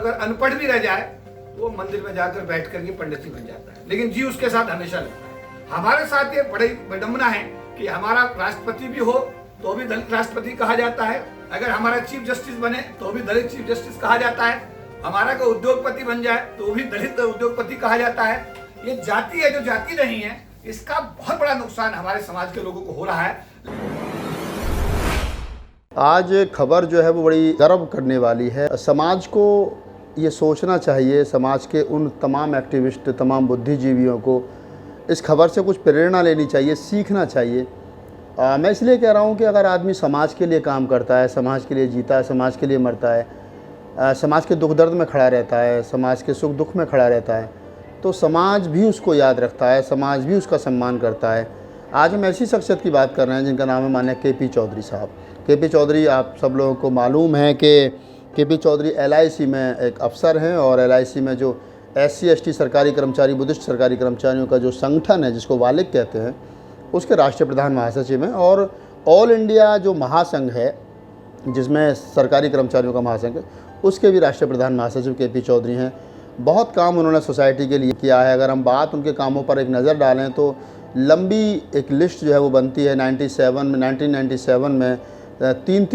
अगर अनपढ़ भी रह जाए तो वो मंदिर में जाकर बैठ करके पंडित ही बन जाता है, लेकिन जी उसके साथ हमेशा लगता है। हमारे साथ ये बड़ी विडंबना है कि हमारा राष्ट्रपति भी हो तो भी दलित राष्ट्रपति कहा जाता है, अगर हमारा चीफ जस्टिस बने तो भी दलित चीफ जस्टिस कहा जाता है, हमारा कोई उद्योगपति बन जाए तो भी दलित उद्योगपति कहा जाता है। ये जाति है जो जाति नहीं है, इसका बहुत बड़ा नुकसान हमारे समाज के लोगों को हो रहा है। आज खबर जो है वो बड़ी गर्व करने वाली है। समाज को ये सोचना चाहिए, समाज के उन तमाम एक्टिविस्ट, तमाम बुद्धिजीवियों को इस खबर से कुछ प्रेरणा लेनी चाहिए, सीखना चाहिए। मैं इसलिए कह रहा हूँ कि अगर आदमी समाज के लिए काम करता है, समाज के लिए जीता है, समाज के लिए मरता है, समाज के दुख दर्द में खड़ा रहता है, समाज के सुख दुख में खड़ा रहता है, तो समाज भी उसको याद रखता है, समाज भी उसका सम्मान करता है। आज हम ऐसी शख्सियत की बात कर रहे हैं जिनका नाम है माननीय के.पी. चौधरी साहब। के.पी. चौधरी, आप सब लोगों को मालूम है कि के.पी. चौधरी LIC में एक अफसर हैं और LIC में जो SC/ST सरकारी कर्मचारी, बुद्धिस्ट सरकारी कर्मचारियों का जो संगठन है जिसको वालिक कहते हैं, उसके राष्ट्रीय प्रधान महासचिव हैं। और ऑल इंडिया जो महासंघ है जिसमें सरकारी कर्मचारियों का महासंघ है, उसके भी राष्ट्रीय प्रधान महासचिव के.पी. चौधरी हैं। बहुत काम उन्होंने सोसाइटी के लिए किया है। अगर हम बात उनके कामों पर एक नज़र डालें तो लंबी एक लिस्ट जो है वो बनती है। 1997 में तीन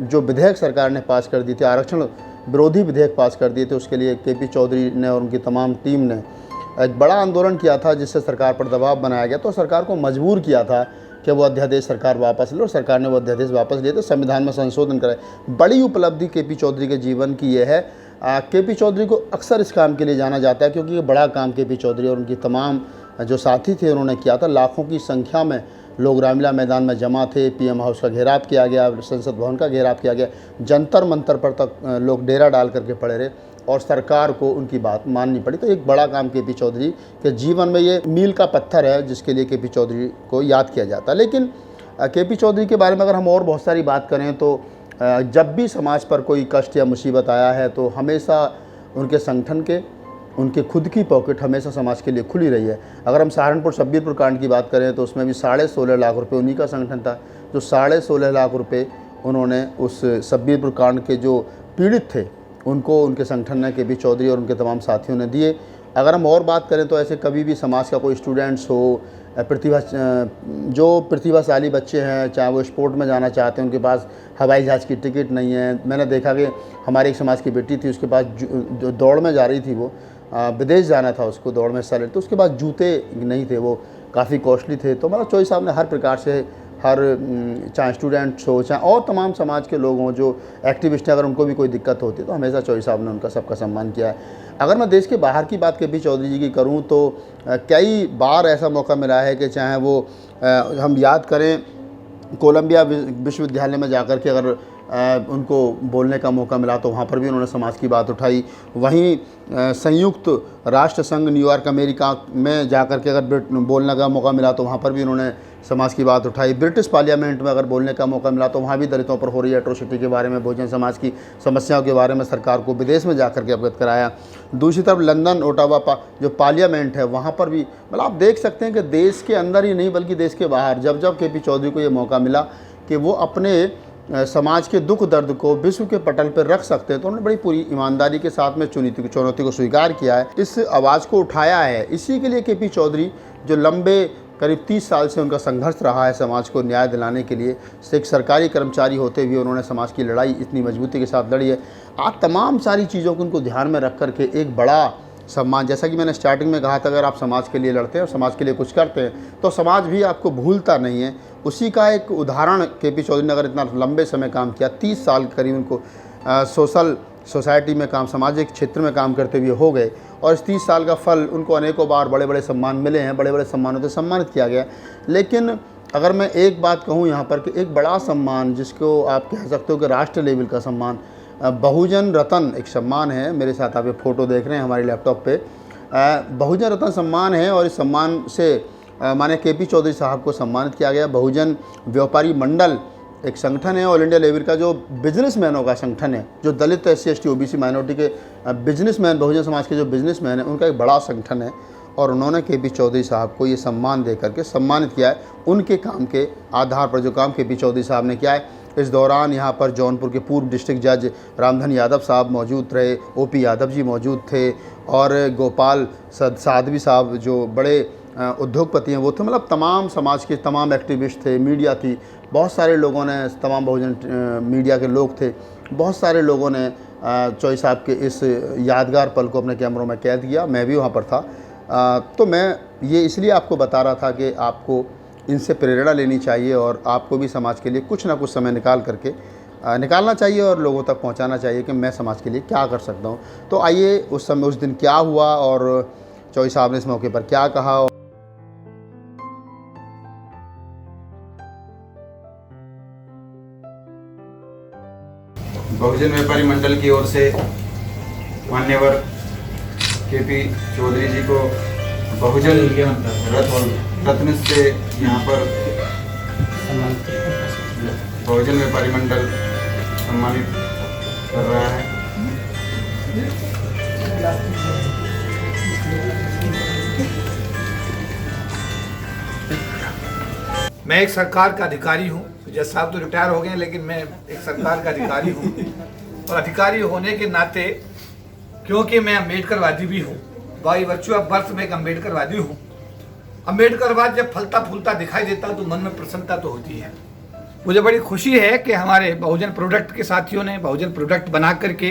जो विधेयक सरकार ने पास कर दिए थे, आरक्षण विरोधी विधेयक पास कर दिए थे, उसके लिए के.पी. चौधरी ने और उनकी तमाम टीम ने एक बड़ा आंदोलन किया था जिससे सरकार पर दबाव बनाया गया। तो सरकार को मजबूर किया था कि वो अध्यादेश सरकार वापस ले, और सरकार ने वो अध्यादेश वापस लिए थे, संविधान में संशोधन कराए। बड़ी उपलब्धि के.पी. चौधरी के जीवन की ये है। के.पी. चौधरी को अक्सर इस काम के लिए जाना जाता है क्योंकि ये बड़ा काम के.पी. चौधरी और उनकी तमाम जो साथी थे उन्होंने किया था। लाखों की संख्या में लोग रामलीला मैदान में जमा थे, PM हाउस का घेराव किया गया, संसद भवन का घेराव किया गया, जंतर मंतर पर तक लोग डेरा डाल करके पड़े रहे और सरकार को उनकी बात माननी पड़ी। तो एक बड़ा काम के.पी. चौधरी के जीवन में ये मील का पत्थर है जिसके लिए के.पी. चौधरी को याद किया जाता है। लेकिन के.पी. चौधरी के बारे में अगर हम और बहुत सारी बात करें तो जब भी समाज पर कोई कष्ट या मुसीबत आया है तो हमेशा उनके संगठन के, उनके खुद की पॉकेट हमेशा समाज के लिए खुली रही है। अगर हम सहारनपुर शब्बीरपुर कांड की बात करें तो उसमें भी 16.5 लाख रुपए उन्हीं का संगठन था जो 16.5 लाख रुपए उन्होंने उस शब्बीरपुर कांड के जो पीड़ित थे उनको उनके संगठन ने, के.पी. चौधरी और उनके तमाम साथियों ने दिए। अगर हम और बात करें तो ऐसे कभी भी समाज का कोई स्टूडेंट्स हो, जो प्रतिभाशाली बच्चे हैं, चाहे वो स्पोर्ट में जाना चाहते हैं, उनके पास हवाई जहाज़ की टिकट नहीं है। मैंने देखा कि हमारे एक समाज की बेटी थी, उसके पास जो दौड़ में जा रही थी, वो विदेश जाना था उसको, दौड़ में हिस्सा ले, तो उसके पास जूते नहीं थे, वो काफ़ी कॉस्टली थे। तो मतलब चौधरी साहब ने हर प्रकार से चाहे स्टूडेंट्स हो, चाहे और तमाम समाज के लोग हों जो एक्टिविस्ट हैं, अगर उनको भी कोई दिक्कत होती है तो हमेशा चौधरी साहब ने उनका सबका सम्मान किया है। अगर मैं देश के बाहर की बात के.पी. चौधरी जी की करूं तो कई बार ऐसा मौका मिला है कि चाहे वो हम याद करें कोलंबिया विश्वविद्यालय में जाकर के अगर उनको बोलने का मौका मिला तो वहाँ पर भी उन्होंने समाज की बात उठाई। वहीं संयुक्त राष्ट्र संघ न्यूयॉर्क अमेरिका में जाकर के अगर बोलने का मौका मिला तो वहाँ पर भी उन्होंने समाज की बात उठाई। ब्रिटिश पार्लियामेंट में अगर बोलने का मौका मिला तो वहाँ भी दलितों पर हो रही एट्रोसिटी के बारे में, बहुजन समाज की समस्याओं के बारे में सरकार को विदेश में जाकर के अवगत कराया। दूसरी तरफ लंदन, ओटावा जो पार्लियामेंट है वहाँ पर भी मतलब आप देख सकते हैं कि देश के अंदर ही नहीं बल्कि देश के बाहर जब जब के.पी. चौधरी को ये मौका मिला कि वो अपने समाज के दुख दर्द को विश्व के पटल पर रख सकते हैं तो उन्होंने बड़ी पूरी ईमानदारी के साथ में चुनौती को स्वीकार किया है, इस आवाज़ को उठाया है। इसी के लिए के.पी. चौधरी जो लंबे करीब 30 साल से उनका संघर्ष रहा है समाज को न्याय दिलाने के लिए, एक सरकारी कर्मचारी होते हुए उन्होंने समाज की लड़ाई इतनी मजबूती के साथ लड़ी है। आज तमाम सारी चीज़ों को उनको ध्यान में रख करके एक बड़ा सम्मान, जैसा कि मैंने स्टार्टिंग में कहा था, अगर आप समाज के लिए लड़ते हैं और समाज के लिए कुछ करते हैं तो समाज भी आपको भूलता नहीं है। उसी का एक उदाहरण के.पी. चौधरी ने अगर इतना लंबे समय काम किया, 30 साल करीब उनको सोसाइटी में काम, सामाजिक क्षेत्र में काम करते हुए हो गए और इस 30 साल का फल उनको अनेकों बार बड़े बड़े सम्मान मिले हैं, बड़े बड़े सम्मानों से सम्मानित किया गया। लेकिन अगर मैं एक बात कहूँ यहाँ पर कि एक बड़ा सम्मान जिसको आप कह सकते हो कि राष्ट्र लेवल का सम्मान, बहुजन रत्न एक सम्मान है। मेरे साथ आप ये फ़ोटो देख रहे हैं हमारे लैपटॉप पे, बहुजन रत्न सम्मान है और इस सम्मान से माने के.पी. चौधरी साहब को सम्मानित किया गया। बहुजन व्यापारी मंडल एक संगठन है, ऑल इंडिया लेवल का जो बिजनेसमैनों का संगठन है, जो दलित SC/ST OBC माइनॉरिटी के बिजनेसमैन, बहुजन समाज के जो बिजनेसमैन हैं, उनका एक बड़ा संगठन है और उन्होंने के.पी. चौधरी साहब को ये सम्मान दे करके सम्मानित किया है। उनके काम के आधार पर जो काम के.पी. चौधरी साहब ने किया है इस दौरान यहाँ पर जौनपुर के पूर्व डिस्ट्रिक्ट जज रामधन यादव साहब मौजूद रहे, ओपी यादव जी मौजूद थे और गोपाल साध्वी साहब जो बड़े उद्योगपति हैं वो थे। मतलब तमाम समाज के तमाम एक्टिविस्ट थे, मीडिया थी, बहुत सारे लोगों ने, तमाम बहुजन मीडिया के लोग थे, बहुत सारे लोगों ने चौई साहब के इस यादगार पल को अपने कैमरों में कैद किया। मैं भी वहाँ पर था। तो मैं ये इसलिए आपको बता रहा था कि आपको इनसे प्रेरणा लेनी चाहिए और आपको भी समाज के लिए कुछ ना कुछ समय निकालना चाहिए और लोगों तक पहुंचाना चाहिए कि मैं समाज के लिए क्या कर सकता हूं। तो आइए उस दिन क्या हुआ और चौई साहब ने इस मौके पर क्या कहा। बहुजन व्यापारी मंडल की ओर से मान्यवर केपी चौधरी जी को बहुजन रत्न से यहाँ पर बहुजन व्यापारी मंडल सम्मानित कर रहा है। मैं एक सरकार का अधिकारी हूँ। जज साहब तो रिटायर हो गए हैं, लेकिन मैं एक सरकार का अधिकारी हूँ और अधिकारी होने के नाते क्योंकि मैं अम्बेडकरवादी भी हूँ, बाई वर्च्यू ऑफ बर्थ में एक अम्बेडकरवादी हूँ। अम्बेडकरवाद जब फलता फूलता दिखाई देता तो मन में प्रसन्नता तो होती है। मुझे बड़ी खुशी है कि हमारे बहुजन प्रोडक्ट के साथियों ने बहुजन प्रोडक्ट बना करके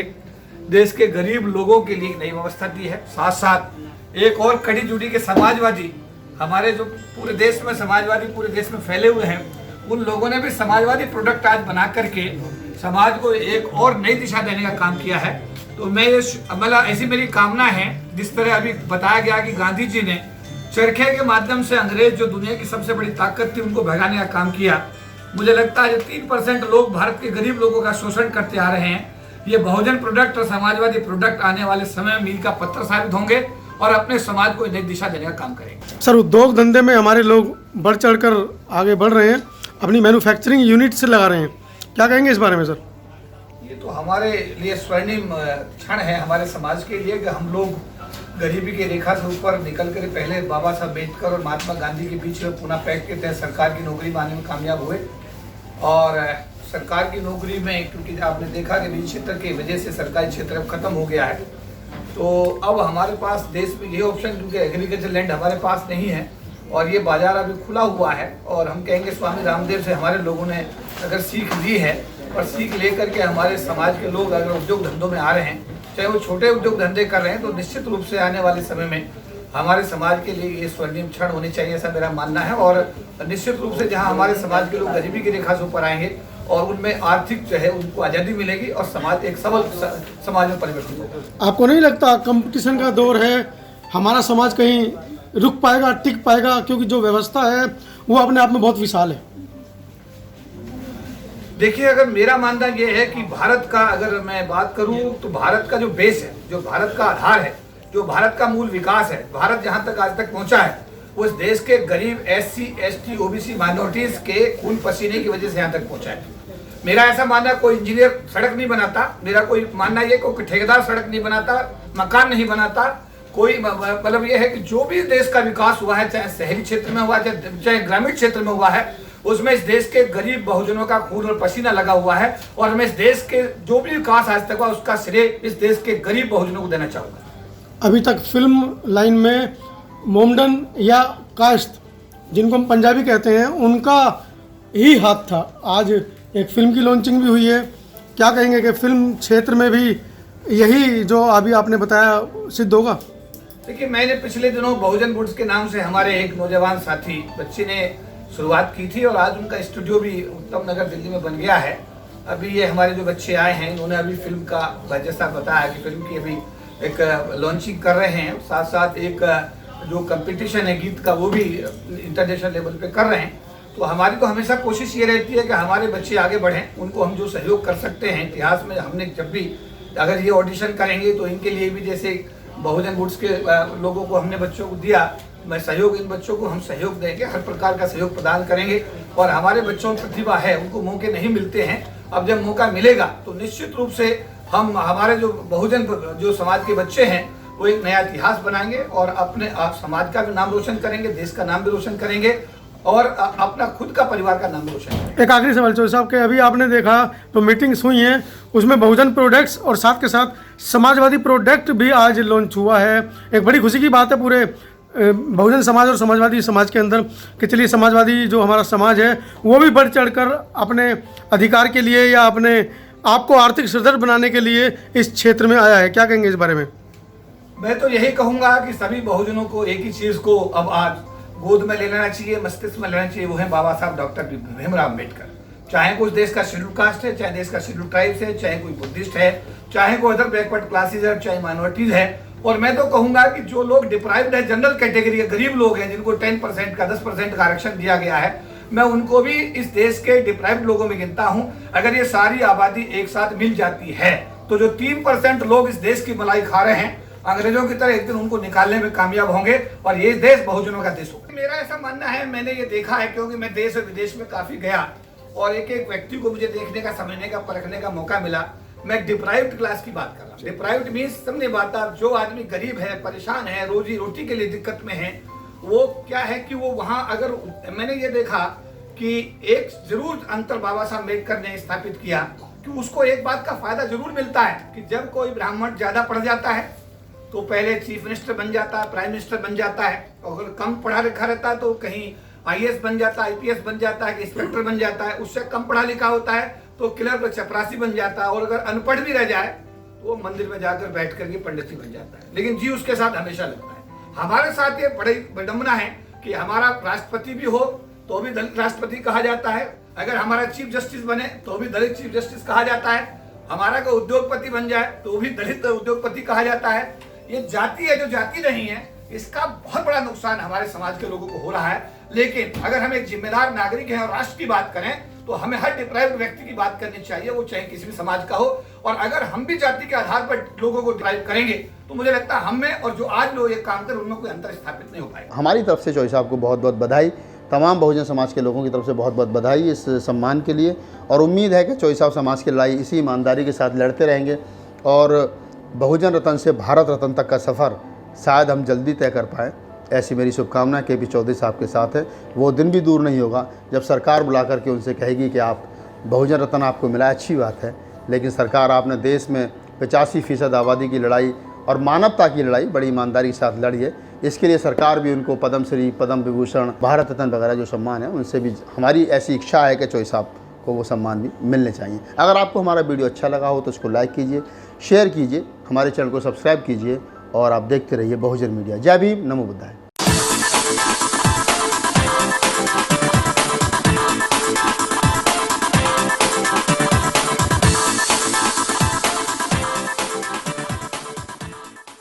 देश के गरीब लोगों के लिए एक नई व्यवस्था दी है। साथ साथ एक और कड़ी जुड़ी के समाजवादी, हमारे जो पूरे देश में समाजवादी पूरे देश में फैले हुए हैं, उन लोगों ने भी समाजवादी प्रोडक्ट आज बना करके समाज को एक और नई दिशा देने का काम किया है। तो मैं मतलब ऐसी मेरी कामना है, जिस तरह अभी बताया गया कि गांधी जी ने चरखे के माध्यम से अंग्रेज जो दुनिया की सबसे बड़ी ताकत थी उनको भगाने का काम किया। मुझे लगता है 3% लोग भारत के गरीब लोगों का शोषण करते आ रहे हैं, ये बहुजन प्रोडक्ट और समाजवादी प्रोडक्ट आने वाले समय में मील का पत्थर साबित होंगे और अपने समाज को नई दिशा देने का काम करेंगे। सर, उद्योग धंधे में हमारे लोग बढ़ चढ़कर आगे बढ़ रहे हैं, अपनी मैन्युफैक्चरिंग यूनिट से लगा रहे हैं, क्या कहेंगे इस बारे में सर? ये तो हमारे लिए स्वर्णिम क्षण है हमारे समाज के लिए कि हम लोग गरीबी की रेखा से ऊपर निकल कर पहले बाबा साहब अम्बेडकर और महात्मा गांधी के बीच में पुनः पैक्ट के तहत सरकार की नौकरी पाने में कामयाब हुए। और सरकार की नौकरी में क्योंकि आपने देखा कि निजी क्षेत्र की वजह से सरकारी क्षेत्र अब खत्म हो गया है, तो अब हमारे पास देश में ये ऑप्शन, क्योंकि एग्रीकल्चर लैंड हमारे पास नहीं है और ये बाजार अभी खुला हुआ है। और हम कहेंगे स्वामी रामदेव से हमारे लोगों ने अगर सीख ली है और सीख लेकर के हमारे समाज के लोग अगर उद्योग धंधों में आ रहे हैं, चाहे वो छोटे उद्योग धंधे कर रहे हैं, तो निश्चित रूप से आने वाले समय में हमारे समाज के लिए ये स्वर्णिम क्षण होनी चाहिए, ऐसा मेरा मानना है। और निश्चित रूप से जहां हमारे समाज के लोग गरीबी की रेखा से ऊपर आएंगे और उनमें आर्थिक जो है उनको आज़ादी मिलेगी और समाज एक सबल समाज में परिवर्तित होगा। आपको नहीं लगता कंपटीशन का दौर है, हमारा समाज कहीं रुक पाएगा, टिक पाएगा? क्योंकि जो व्यवस्था है वो अपने आप में बहुत विशाल है। देखिए, अगर मेरा मानना यह है कि भारत का अगर मैं बात करूं तो भारत का जो बेस है, जो भारत का आधार है, जो भारत का मूल विकास है, भारत जहां तक आज तक पहुंचा है वो इस देश के गरीब SC ST OBC माइनॉरिटीज के खून पसीने की वजह से यहाँ तक पहुंचा है। मेरा ऐसा मानना, कोई इंजीनियर सड़क नहीं बनाता, मेरा कोई मानना ये कोई ठेकेदार सड़क नहीं बनाता, मकान नहीं बनाता, कोई मतलब ये है कि जो भी देश का विकास हुआ है, चाहे शहरी क्षेत्र में हुआ है चाहे ग्रामीण क्षेत्र में हुआ है, उसमें इस देश के गरीब बहुजनों का खून और पसीना लगा हुआ है। और मैं इस देश के जो भी विकास आज तक हुआ उसका श्रेय इस देश के गरीब बहुजनों को देना चाहूँगा। अभी तक फिल्म लाइन में मोमडन या काश्त, जिनको हम पंजाबी कहते हैं, उनका ही हाथ था। आज एक फिल्म की लॉन्चिंग भी हुई है, क्या कहेंगे कि फिल्म क्षेत्र में भी यही जो अभी आपने बताया सिद्ध होगा? देखिए, मैंने पिछले दिनों बहुजन वुड्स के नाम से हमारे एक नौजवान साथी बच्चे ने शुरुआत की थी और आज उनका स्टूडियो भी उत्तम नगर दिल्ली में बन गया है। अभी ये हमारे जो बच्चे आए हैं, इन्होंने अभी फिल्म का जैसा बताया कि फिल्म की अभी एक लॉन्चिंग कर रहे हैं, साथ साथ एक जो कंपटीशन है गीत का वो भी इंटरनेशनल लेवल पे कर रहे हैं। तो हमारी तो हमेशा कोशिश ये रहती है कि हमारे बच्चे आगे बढ़ें, उनको हम जो सहयोग कर सकते हैं। इतिहास में हमने जब भी अगर ये ऑडिशन करेंगे तो इनके लिए भी, जैसे बहुजन वुड्स के लोगों को हमने बच्चों को दिया, मैं सहयोग, इन बच्चों को हम सहयोग देंगे, हर प्रकार का सहयोग प्रदान करेंगे। और हमारे बच्चों में प्रतिभा है, उनको मौके नहीं मिलते हैं, अब जब मौका मिलेगा तो निश्चित रूप से हम हमारे जो बहुजन जो समाज के बच्चे हैं वो एक नया इतिहास बनाएंगे और अपने समाज का भी नाम रोशन करेंगे, देश का नाम भी रोशन करेंगे। और अपना खुद का परिवार का नाम रोशन करें। एक आखिरी सवाल चौधरी साहब के, अभी आपने देखा तो मीटिंग्स हुई हैं, उसमें बहुजन प्रोडक्ट्स और साथ के साथ समाजवादी प्रोडक्ट भी आज लॉन्च हुआ है। एक बड़ी खुशी की बात है पूरे बहुजन समाज और समाजवादी समाज के अंदर कि चलिए समाजवादी जो हमारा समाज है वो भी बढ़ चढ़कर अपने अधिकार के लिए या अपने आप को आर्थिक सुदृढ़ बनाने के लिए इस क्षेत्र में आया है। क्या कहेंगे इस बारे में? मैं तो यही कहूंगा कि सभी बहुजनों को एक ही चीज को अब आज गोद में ले लेना चाहिए, मस्तिष्क में लेना चाहिए, वो है बाबा साहब डॉक्टर भीमराव अम्बेडकर। चाहे कोई देश का शेड्यूल कास्ट है, चाहे देश का शेड्यूल ट्राइब्स है, चाहे कोई बुद्धिस्ट है, चाहे कोई अदर बैकवर्ड क्लासेज है, चाहे माइनॉरिटीज है। और मैं तो कहूंगा कि जो लोग डिप्राइव्ड है, जनरल कैटेगरी है, गरीब लोग हैं जिनको 10% का 10% का आरक्षण दिया गया है, मैं उनको भी इस देश के डिप्राइव्ड लोगों में गिनता हूं। अगर ये सारी आबादी एक साथ मिल जाती है तो जो 3% लोग इस देश की मलाई खा रहे हैं, अंग्रेजों की तरह एक दिन उनको निकालने में कामयाब होंगे और ये देश बहुजनों का देश होगा। मेरा ऐसा मानना है, मैंने ये देखा है क्योंकि मैं देश और विदेश में काफी गया और एक एक व्यक्ति को मुझे देखने का, समझने का, परखने का मौका मिला। मैं डिप्राइव्ड क्लास की बात कर रहा हूँ। डिप्राइव्ड मीन्स समझे बात आप, जो आदमी गरीब है, परेशान है, रोजी रोटी के लिए दिक्कत में है, वो क्या है कि वो वहां, अगर मैंने ये देखा कि एक जरूर अंतर बाबा साहब अम्बेडकर ने स्थापित किया कि उसको एक बात का फायदा जरूर मिलता है कि जब कोई ब्राह्मण ज्यादा पढ़ जाता है तो पहले चीफ मिनिस्टर बन जाता है, प्राइम मिनिस्टर बन जाता है, और अगर कम पढ़ा लिखा रहता है तो कहीं IAS बन जाता है, IPS बन जाता है, इंस्पेक्टर बन जाता है, उससे कम पढ़ा लिखा होता है तो क्लर्क चपरासी बन जाता है, और अगर अनपढ़ भी रह जाए तो वो मंदिर में जाकर बैठ करके पंडित जी बन जाता है, लेकिन जी उसके साथ हमेशा लगता है। हमारे साथ ये बड़ी विडंबना है कि हमारा राष्ट्रपति भी हो तो भी दलित राष्ट्रपति कहा जाता है, अगर हमारा चीफ जस्टिस बने तो भी दलित चीफ जस्टिस कहा जाता है, हमारा कोई उद्योगपति बन जाए तो भी दलित उद्योगपति कहा जाता है। ये जाति है जो जाति नहीं है, इसका बहुत बड़ा नुकसान हमारे समाज के लोगों को हो रहा है। लेकिन अगर हम एक जिम्मेदार नागरिक हैं और राष्ट्र की बात करें तो हमें हर डिप्राइव्ड व्यक्ति की बात करनी चाहिए, वो चाहे किसी भी समाज का हो। और अगर हम भी जाति के आधार पर लोगों को ड्राइव करेंगे तो मुझे लगता है हम में और जो आज लोग ये काम कर उनमें कोई अंतर स्थापित नहीं हो पाएगा। हमारी तरफ से चौधरी साहब को बहुत बहुत बधाई, तमाम बहुजन समाज के लोगों की तरफ से बहुत बहुत बधाई इस सम्मान के लिए, और उम्मीद है कि चौधरी साहब समाज की लड़ाई इसी ईमानदारी के साथ लड़ते रहेंगे और बहुजन रत्न से भारत रत्न तक का सफ़र शायद हम जल्दी तय कर पाएँ। ऐसी मेरी शुभकामना KP चौधरी साहब के साथ है। वो दिन भी दूर नहीं होगा जब सरकार बुला करके उनसे कहेगी कि आप बहुजन रत्न आपको मिला, अच्छी बात है, लेकिन सरकार आपने देश में 85% आबादी की लड़ाई और मानवता की लड़ाई बड़ी ईमानदारी के साथ लड़ी है, इसके लिए सरकार भी उनको पद्मश्री, पद्म विभूषण, भारत रत्न वगैरह जो सम्मान है उनसे भी हमारी ऐसी इच्छा है कि चौधरी साहब को वो सम्मान भी मिलने चाहिए। अगर आपको हमारा वीडियो अच्छा लगा हो तो उसको लाइक कीजिए, शेयर कीजिए, हमारे चैनल को सब्सक्राइब कीजिए और आप देखते रहिए बहुजन मीडिया। जय भीम, नमो बुद्धाय।